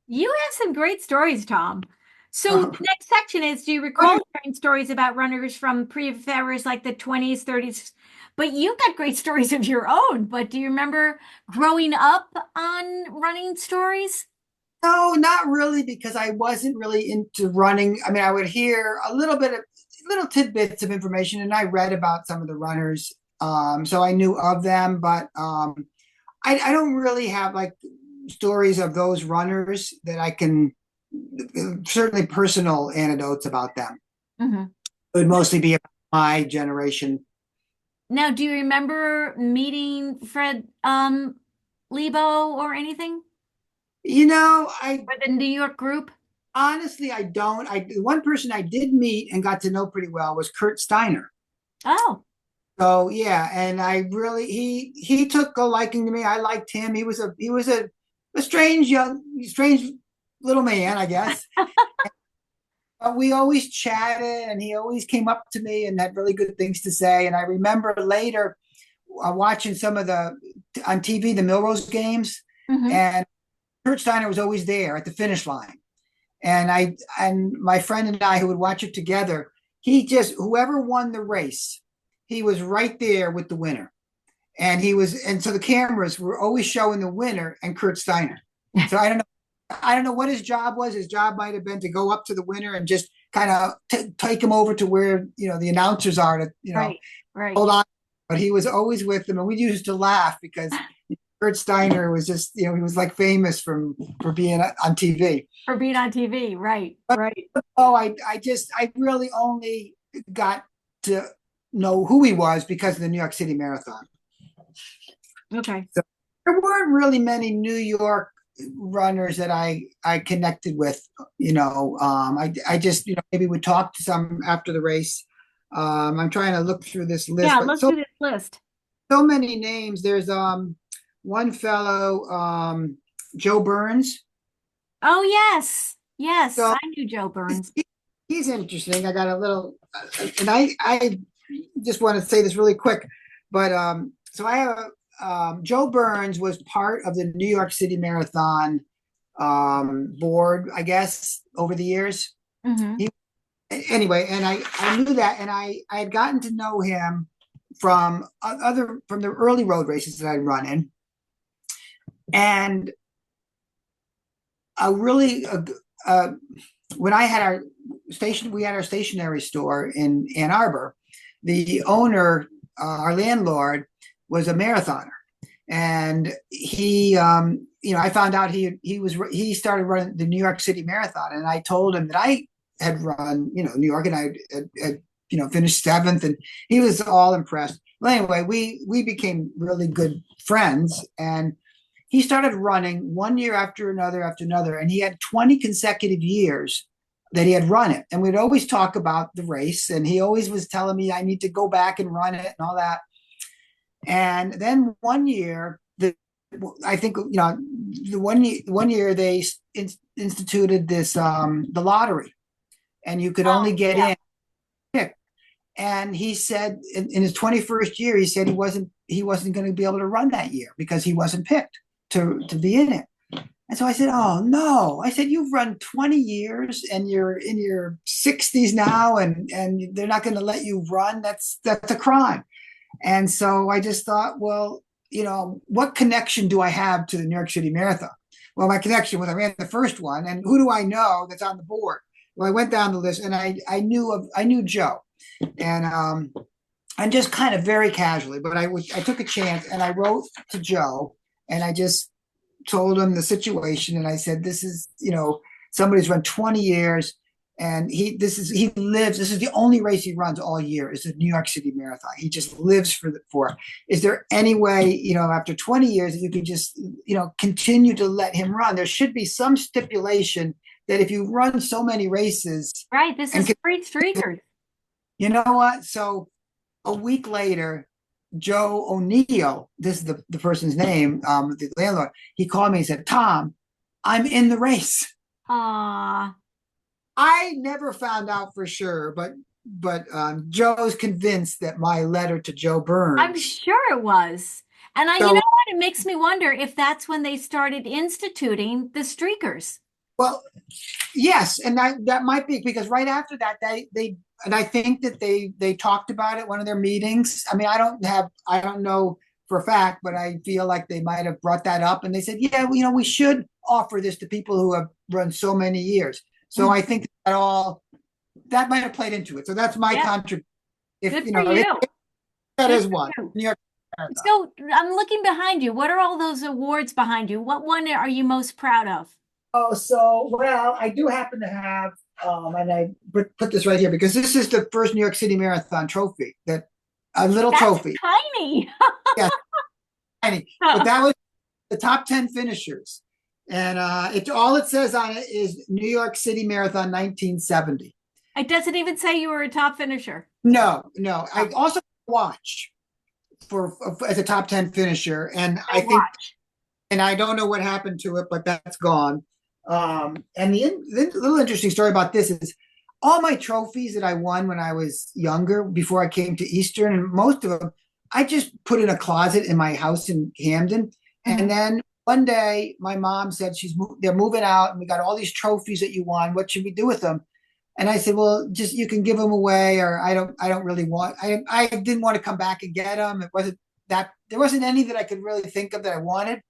A: You have some great stories, Tom. So the next section is, do you recall hearing stories about runners from previous eras like the 20s, 30s? But you've got great stories of your own. But do you remember growing up on running stories?
B: No, not really, because I wasn't really into running. I mean, I would hear little tidbits of information, and I read about some of the runners. So I knew of them, but I don't really have like stories of those runners that I can, certainly personal anecdotes about them.
A: Mm-hmm.
B: It would mostly be about my generation.
A: Now, do you remember meeting Fred Lebo or anything? Or the New York group?
B: Honestly, I don't. One person I did meet and got to know pretty well was Kurt Steiner.
A: Oh.
B: So yeah, and I really he took a liking to me. I liked him. He was a strange little man, I guess. But we always chatted, and he always came up to me and had really good things to say. And I remember later watching some of on TV the Milrose games,
A: Mm-hmm.
B: and Kurt Steiner was always there at the finish line. And my friend and I who would watch it together, whoever won the race, he was right there with the winner. And so the cameras were always showing the winner and Kurt Steiner. So I don't know what his job was. His job might have been to go up to the winner and just kind of take him over to where, the announcers are to,
A: right.
B: Hold on. But he was always with them. And we used to laugh because Kurt Steiner was just, he was like famous for being on TV.
A: For being on TV, right, right.
B: I really only got to know who he was because of the New York City Marathon.
A: Okay.
B: So there weren't really many New York runners that I connected with. I just maybe would talk to some after the race. I'm trying to look through this list.
A: Yeah, look through this list.
B: So many names. There's one fellow, Joe Burns.
A: Oh yes,
B: So,
A: I knew Joe Burns.
B: He's interesting. I got a little, and I just want to say this really quick, but so I have Joe Burns was part of the New York City Marathon board, I guess, over the years.
A: Mm-hmm.
B: Anyway, and I knew that, and I had gotten to know him from the early road races that I'd run in, and when I had we had our stationery store in Ann Arbor. The owner, our landlord, was a marathoner. And I found out he started running the New York City Marathon, and I told him that I had run, New York, and I had finished seventh, and he was all impressed. Well, anyway, we became really good friends, and he started running one year after another, and he had 20 consecutive years that he had run it. And we'd always talk about the race, and he always was telling me I need to go back and run it and all that. And then one year, I think the one year they instituted this the lottery, and you could only get in. And he said in his 21st year, he said he wasn't going to be able to run that year because he wasn't picked to be in it. And so I said, oh no. I said, you've run 20 years and you're in your 60s now, and they're not going to let you run. That's a crime. And so I just thought, well, what connection do I have to the New York City Marathon? Well, my connection was I ran the first one, and who do I know that's on the board? Well, I went down the list, and I knew Joe. And just kind of very casually, but I took a chance, and I wrote to Joe, and I just told him the situation, and I said, this is somebody's run 20 years, and this is the only race he runs all year is the New York City Marathon. He just lives for it. Is there any way after 20 years that you can just continue to let him run? There should be some stipulation that if you run so many races,
A: right? This is free streakers.
B: You know what? So a week later, Joe O'Neill, this is the person's name, the landlord, he called me and said, Tom, I'm in the race.
A: Aww.
B: I never found out for sure, but Joe's convinced that my letter to Joe Burns.
A: I'm sure it was. And you know what? It makes me wonder if that's when they started instituting the streakers.
B: Well, yes, and that might be because right after that they and I think that they talked about it at one of their meetings. I mean, I don't know for a fact, but I feel like they might have brought that up, and they said, yeah, we should offer this to people who have run so many years. So I think that might have played into it. So that's my contribution.
A: Good for you.
B: That is one.
A: So I'm looking behind you. What are all those awards behind you? What one are you most proud of?
B: Oh, well, I do happen to have, and I put this right here because this is the first New York City Marathon trophy. That's trophy.
A: Tiny.
B: Yeah, tiny. But that was the top 10 finishers, and all it says on it is New York City Marathon 1970.
A: It doesn't even say you were a top finisher.
B: No. I also watch as a top 10 finisher, and I think, and I don't know what happened to it, but that's gone. And the little interesting story about this is all my trophies that I won when I was younger, before I came to Eastern, and most of them, I just put in a closet in my house in Camden. Mm-hmm. And then one day my mom said they're moving out, and we got all these trophies that you won. What should we do with them? And I said, well, just you can give them away, or I don't really want. I didn't want to come back and get them. There wasn't any that I could really think of that I wanted.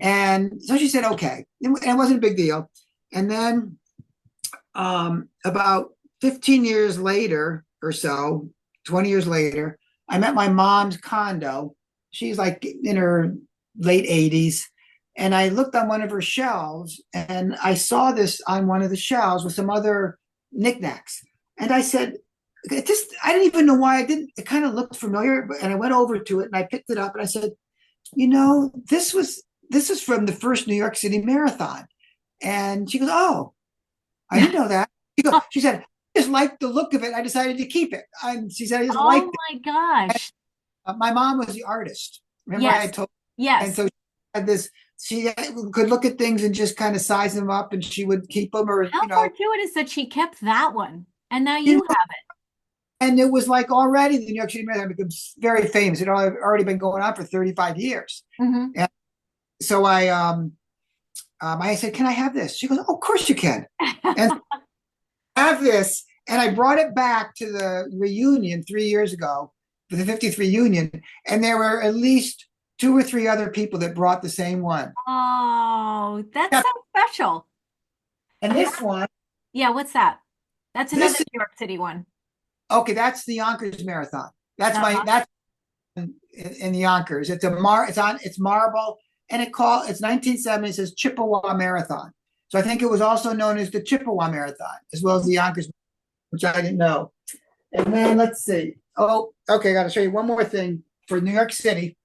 B: And so she said, okay. And it wasn't a big deal. And then about 15 years later or so, 20 years later, I'm at my mom's condo. She's like in her late 80s. And I looked on one of her shelves, and I saw this on one of the shelves with some other knickknacks. And I said, I didn't even know why I didn't. It kind of looked familiar. And I went over to it, and I picked it up, and I said, this is from the first New York City Marathon. And she goes, oh, I didn't know that. She said, I just liked the look of it. I decided to keep it. And she said, I just liked it.
A: Oh my gosh.
B: And, my mom was the artist. Remember I told you?
A: Yes.
B: And so she had this, she could look at things and just kind of size them up, and she would keep them. Or
A: how fortuitous that she kept that one. And now you have it.
B: And it was like already the New York City Marathon becomes very famous. It had already been going on for 35 years. Mm-hmm. And so I said, can I have this? She goes, oh, of course you can. And I have this. And I brought it back to the reunion 3 years ago, for the 50th reunion. And there were at least 2 or 3 other people that brought the same one.
A: Oh, that's so special.
B: And this one.
A: Yeah, what's that? That's another New York City one.
B: Okay, that's the Yonkers Marathon. That's in Yonkers. It's marble, and it's 1970. It says Chippewa Marathon. So I think it was also known as the Chippewa Marathon, as well as the Yonkers, which I didn't know. And then let's see. Oh, okay. I got to show you one more thing for New York City.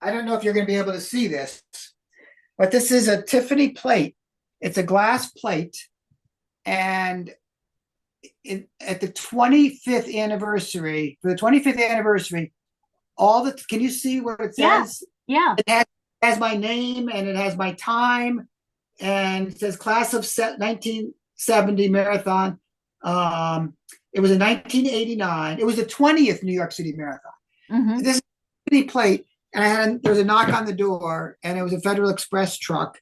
B: I don't know if you're going to be able to see this, but this is a Tiffany plate. It's a glass plate, and at the 25th anniversary, for the 25th anniversary, can you see what it says?
A: Yeah.
B: It has my name, and it has my time, and it says class of 1970 marathon. It was in 1989. It was the 20th New York City Marathon.
A: Mm-hmm.
B: This is a Tiffany plate. And there was a knock on the door, and it was a Federal Express truck.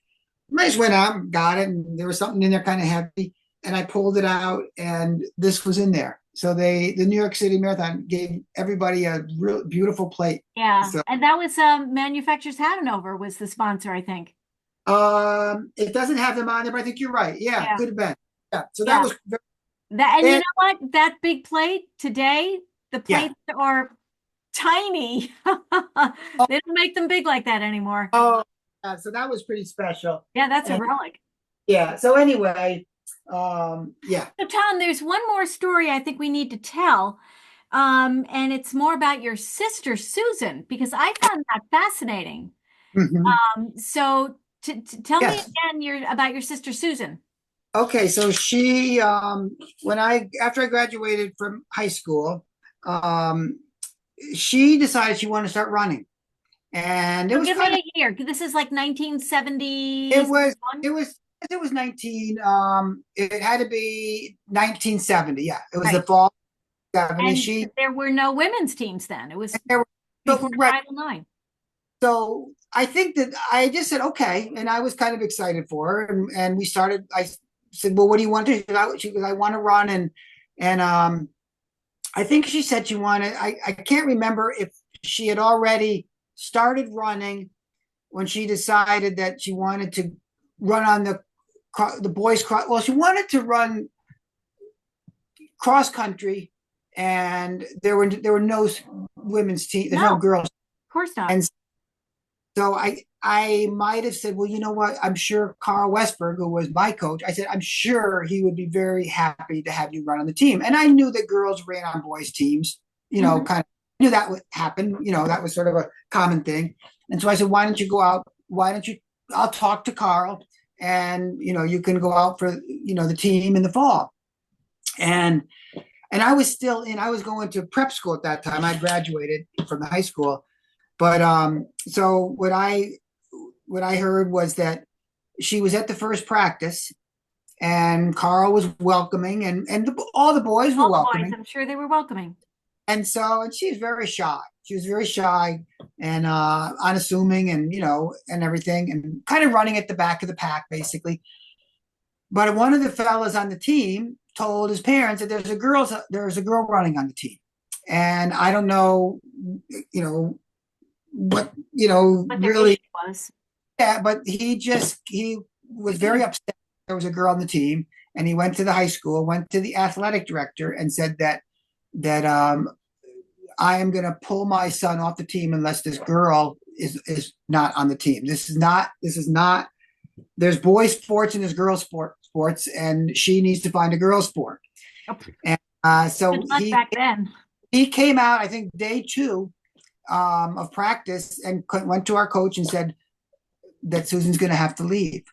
B: I just went out and got it, and there was something in there kind of heavy, and I pulled it out, and this was in there. So the New York City Marathon gave everybody a real beautiful plate.
A: Yeah,
B: so,
A: and that was Manufacturers Hanover was the sponsor, I think.
B: It doesn't have them on there, but I think you're right. Yeah. Could have been. Yeah, so that was
A: that. And you know what? That big plate today, the plates are tiny. They don't make them big like that anymore.
B: Oh, so that was pretty special.
A: Yeah, that's a relic.
B: Yeah. So anyway, yeah.
A: So Tom, there's one more story I think we need to tell. And it's more about your sister Susan, because I found that fascinating.
B: Mm-hmm.
A: So tell me again about your sister Susan.
B: Okay, so she after I graduated from high school, she decided she wanted to start running, and it was
A: give me a year. This is like 1970.
B: It was 19. It had to be 1970. Yeah, it was the fall. 70.
A: And there were no women's teams then. It was before Title IX.
B: So I think that I just said okay, and I was kind of excited for her, and we started. I said, "Well, what do you want to do?" She goes, "I want to run," and I think she said she wanted. I can't remember if she had already started running when she decided that she wanted to run on the boys cross. Well, she wanted to run cross country, and there were no women's team. There's no girls.
A: Of course not.
B: And so I might have said, well, you know what? I'm sure Carl Westberg, who was my coach, I said, I'm sure he would be very happy to have you run on the team. And I knew that girls ran on boys' teams, kind of knew that would happen. That was sort of a common thing. And so I said, why don't you go out? I'll talk to Carl, and, you can go out for, the team in the fall. And I was going to prep school at that time. I graduated from high school. But so what I heard was that she was at the first practice, and Carl was welcoming, and all the boys were welcoming.
A: I'm sure they were welcoming.
B: And she's very shy. She was very shy and unassuming, and and everything, and kind of running at the back of the pack, basically. But one of the fellas on the team told his parents that there's a girl running on the team, and I don't know, what really
A: was.
B: Yeah, but he was very upset there was a girl on the team, and he went to the high school, went to the athletic director, and said that I am going to pull my son off the team unless this girl is not on the team. This is not there's boys sports and there's girls sports, and she needs to find a girls sport. And so
A: back then.
B: He came out, I think, day 2 of practice, and went to our coach and said that Susan's going to have to leave.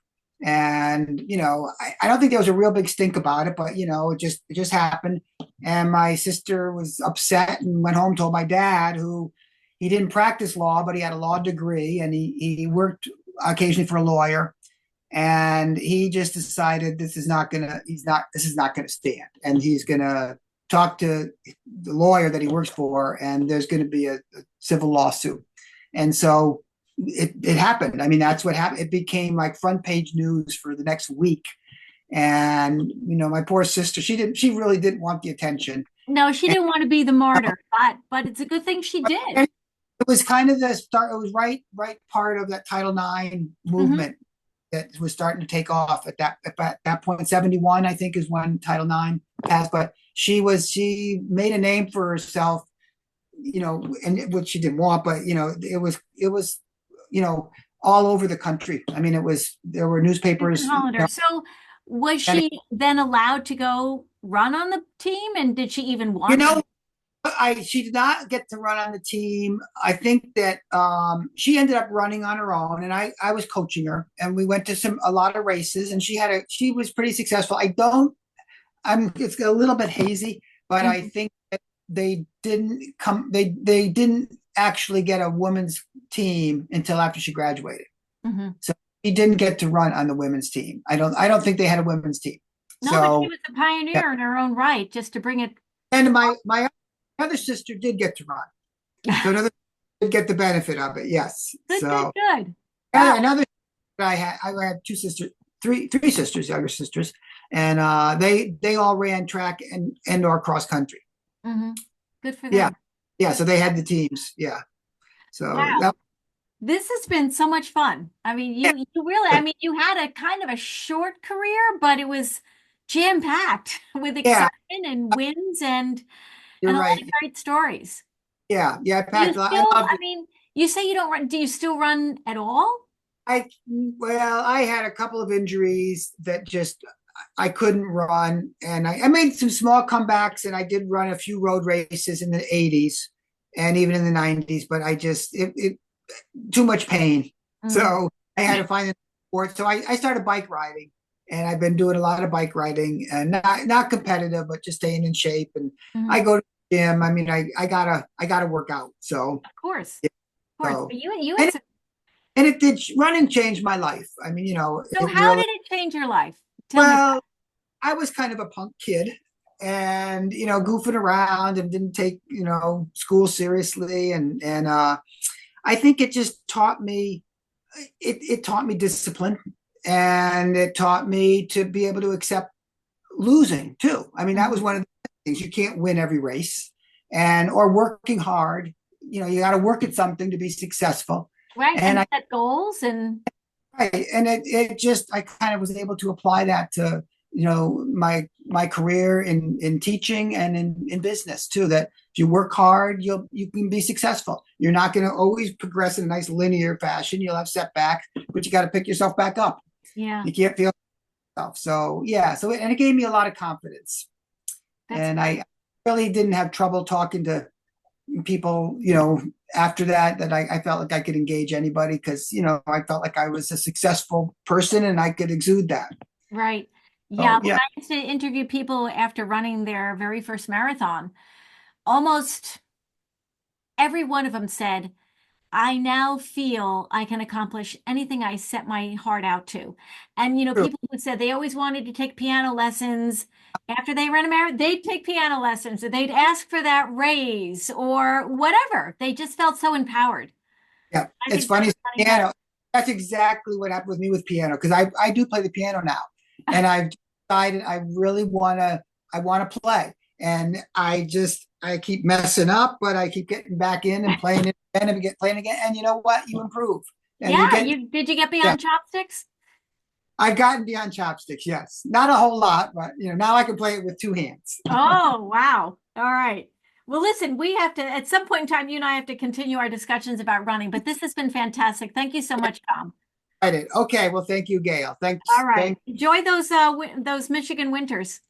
B: And I don't think there was a real big stink about it, but it just happened. And my sister was upset and went home, told my dad, who he didn't practice law, but he had a law degree, and he worked occasionally for a lawyer. And he just decided this is not going to stand, and he's going to talk to the lawyer that he works for, and there's going to be a civil lawsuit. And so it happened. I mean, that's what happened. It became like front page news for the next week. And, my poor sister, she really didn't want the attention.
A: No, she didn't want to be the martyr, but it's a good thing she did.
B: It was kind of the start. It was right part of that Title IX movement. that was starting to take off at that point. 71, I think, is when Title IX passed. But she made a name for herself, and what she didn't want, but it was all over the country. I mean, there were
A: Susan
B: newspapers.
A: Hollander. So was
B: And
A: she then allowed to go run on the team? And did she even
B: you
A: want to?
B: know, she did not get to run on the team. I think that she ended up running on her own, and I was coaching her, and we went to a lot of races, and she was pretty successful. It's a little bit hazy, but I
A: Mhm,
B: think that they didn't actually get a women's team until after she graduated.
A: mhm.
B: So she didn't get to run on the women's team. I don't think they had a women's team.
A: No, but she
B: So
A: was a
B: yeah.
A: pioneer in her own right, just to bring it.
B: And my other sister did get to run. So another did get the benefit of it. Yes.
A: Good, good,
B: So
A: good. Wow.
B: another I had two sisters, three sisters, younger sisters, and they all ran track and or cross country.
A: Hmm. Good for
B: Yeah.
A: them.
B: Yeah.
A: Good.
B: So they had the teams. Yeah. So
A: Wow.
B: that
A: This has been so much fun. I mean,
B: yeah,
A: you really, I mean, you had a kind of a short career, but it was jam-packed with
B: yeah,
A: excitement and wins
B: you're
A: and a lot
B: right.
A: of great stories.
B: Yeah. Yeah. I
A: Do you
B: packed a lot. I
A: still,
B: loved
A: I
B: it.
A: mean, you say you don't run, do you still run at all?
B: I had a couple of injuries that just I couldn't run, and I made some small comebacks, and I did run a few road races in the '80s and even in the '90s, but I just it too much pain,
A: Mm,
B: so I had to find a sport. So I started bike riding, and I've been doing a lot of bike riding, and not competitive, but just staying in shape. And I
A: mhm.
B: go to the gym. I mean, I gotta work out. So
A: Of course,
B: yeah,
A: of course.
B: so
A: But you had
B: and
A: some,
B: and it did running changed my life. I mean,
A: so
B: it
A: how
B: really
A: did it change your life? Tell me about
B: well. I was kind of a punk kid and goofing around and didn't take school seriously, and I think it just taught me it taught me discipline, and it taught me to be able to accept losing too. I mean,
A: it.
B: that was
A: Mhm.
B: one of the things. You can't win every race, and or working hard. You got to work at something to be successful.
A: Right,
B: And
A: and
B: I
A: set goals and
B: Right. And it just I kind of was able to apply that to my career in teaching and in business too. That if you work hard, you can be successful. You're not going to always progress in a nice linear fashion. You'll have setbacks, but you got to pick yourself back up.
A: yeah,
B: You can't feel yourself. So yeah. And it gave me a lot of confidence,
A: that's
B: and
A: great.
B: I really didn't have trouble talking to people, after that I felt like I could engage anybody because, I felt like I was a successful person and I could exude that.
A: Right. Yeah,
B: So
A: when
B: yeah,
A: I used to interview people after running their very first marathon, almost every one of them said, I now feel I can accomplish anything I set my heart out to. And,
B: true.
A: people who said they always wanted to take piano lessons after they ran a marathon, they'd take piano lessons or they'd ask for that raise or whatever. They just felt so empowered.
B: Yeah,
A: I
B: it's
A: think that's
B: funny.
A: running does.
B: Piano. That's exactly what happened with me with piano because I do play the piano now, and I've decided I want to play, and I keep messing up, but I keep getting back in and playing it again and playing again, and you know what? You improve, and you
A: Yeah,
B: get
A: you did you get
B: yeah.
A: beyond chopsticks?
B: I've gotten beyond chopsticks, yes. Not a whole lot, but now I can play it with two hands.
A: Oh, wow. All right. Well, listen, we have to, at some point in time, you and I have to continue our discussions about running, but this has been fantastic. Thank you so much, Tom.
B: I did. Okay, well, thank you, Gail.
A: All
B: Thanks.
A: right.
B: Thank.
A: Enjoy those Michigan winters.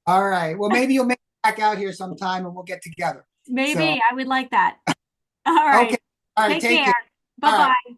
B: All right. Well, maybe you'll make it back out here sometime and we'll get together. So,
A: Maybe I would like that. All
B: okay.
A: right.
B: All right.
A: Take
B: Take
A: care.
B: care. All right.
A: Bye-bye.